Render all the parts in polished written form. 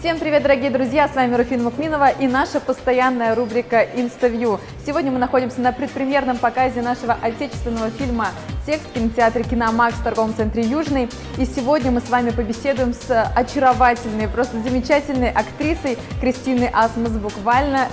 Всем привет, дорогие друзья! С вами Руфина Мукминова и наша постоянная рубрика «Инставью». Сегодня мы находимся на предпремьерном показе нашего отечественного фильма «Текст» в кинотеатре «Киномакс» в торговом центре «Южный». И сегодня мы с вами побеседуем с очаровательной, просто замечательной актрисой Кристиной Асмус. Буквально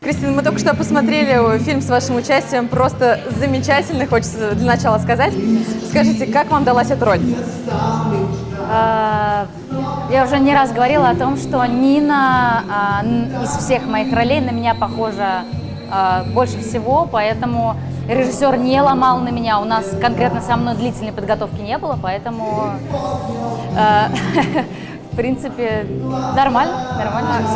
Кристина, мы только что посмотрели фильм с вашим участием, просто замечательный, хочется для начала сказать. Скажите, как вам далась эта роль? Я уже не раз говорила о том, что Нина из всех моих ролей на меня похожа больше всего, поэтому режиссер не ломал на меня, у нас конкретно со мной длительной подготовки не было, поэтому... В принципе, нормально.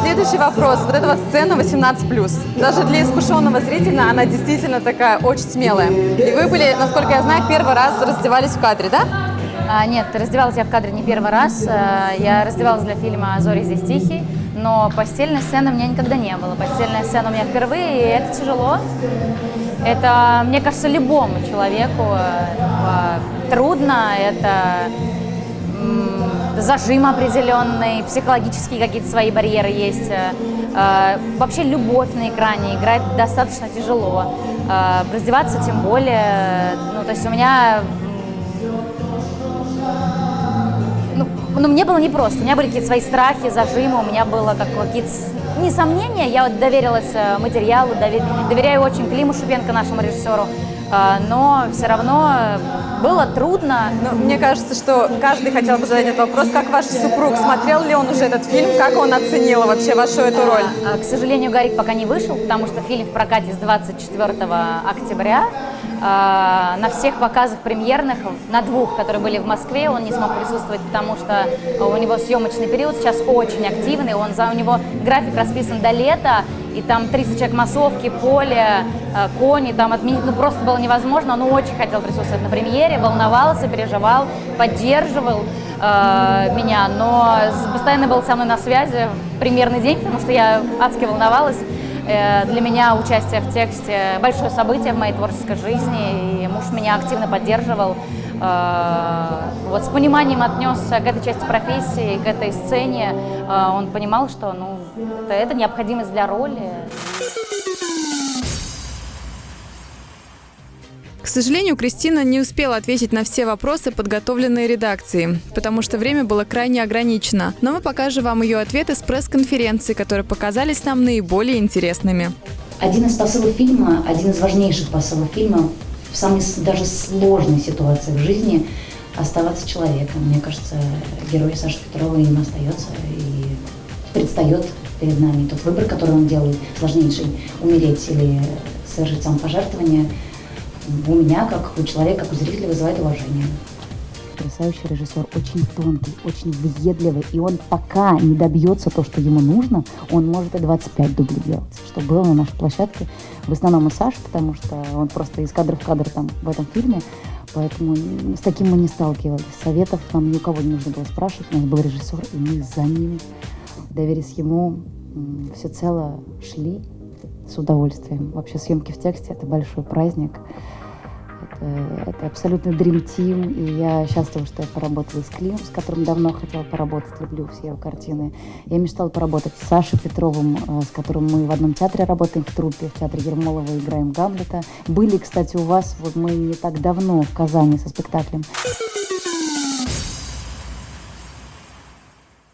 Следующий вопрос. Вот эта вот сцена 18+. Даже для искушенного зрителя она действительно такая очень смелая. И вы были, насколько я знаю, первый раз раздевались в кадре, да? Нет, раздевалась я в кадре не первый раз. Я раздевалась для фильма «Зори здесь тихий», но постельной сцены у меня никогда не было. Постельная сцена у меня впервые, и это тяжело. Это, мне кажется, любому человеку трудно. Это... зажим определенный, психологические какие-то свои барьеры есть. Вообще любовь на экране играть достаточно тяжело. Раздеваться тем более. То есть у меня... мне было непросто. У меня были какие-то свои страхи, зажимы, у меня было какие-то... Не сомнения, я вот доверилась материалу, доверяю очень Климу Шипенко, нашему режиссеру, но все равно было трудно. Мне кажется, что каждый хотел бы задать этот вопрос. Как ваш супруг? Смотрел ли он уже этот фильм? Как он оценил вообще вашу эту роль? К сожалению, Гарик пока не вышел, потому что фильм в прокате с 24 октября. На всех показах премьерных, на двух, которые были в Москве, он не смог присутствовать, потому что у него съемочный период сейчас очень активный, у него график расписан до лета, и там 300 человек массовки, поле, кони, там отменить просто было невозможно. Он очень хотел присутствовать на премьере, волновался, переживал, поддерживал меня, но постоянно был со мной на связи в премьерный день, потому что я адски волновалась. Для меня участие в тексте – большое событие в моей творческой жизни, и муж меня активно поддерживал. Вот с пониманием отнесся к этой части профессии, к этой сцене. Он понимал, что это необходимость для роли. К сожалению, Кристина не успела ответить на все вопросы, подготовленные редакцией, потому что время было крайне ограничено. Но мы покажем вам ее ответы с пресс-конференции, которые показались нам наиболее интересными. Один из посылов фильма, один из важнейших посылов фильма в самой даже сложной ситуации в жизни – оставаться человеком. Мне кажется, герой Саши Петрова им остается и предстает перед нами. Тот выбор, который он делает, сложнейший – умереть или совершить самопожертвование – у меня, как у человека, как у зрителя, вызывает уважение. Потрясающий режиссер, очень тонкий, очень въедливый, и он пока не добьется то, что ему нужно, он может и 25 дублей делать, что было на нашей площадке, в основном у Саши, потому что он просто из кадра в кадр там в этом фильме, поэтому с таким мы не сталкивались. Советов нам ни у кого не нужно было спрашивать, у нас был режиссер, и мы за ним, доверясь ему, всецело шли с удовольствием. Вообще съемки в тексте – это большой праздник. Это абсолютно Dream Team, и я счастлива, что я поработала с Климом, с которым давно хотела поработать, люблю все его картины. Я мечтала поработать с Сашей Петровым, с которым мы в одном театре работаем, в труппе, в театре Ермолова играем Гамлета. Были, кстати, у вас, мы не так давно в Казани со спектаклем.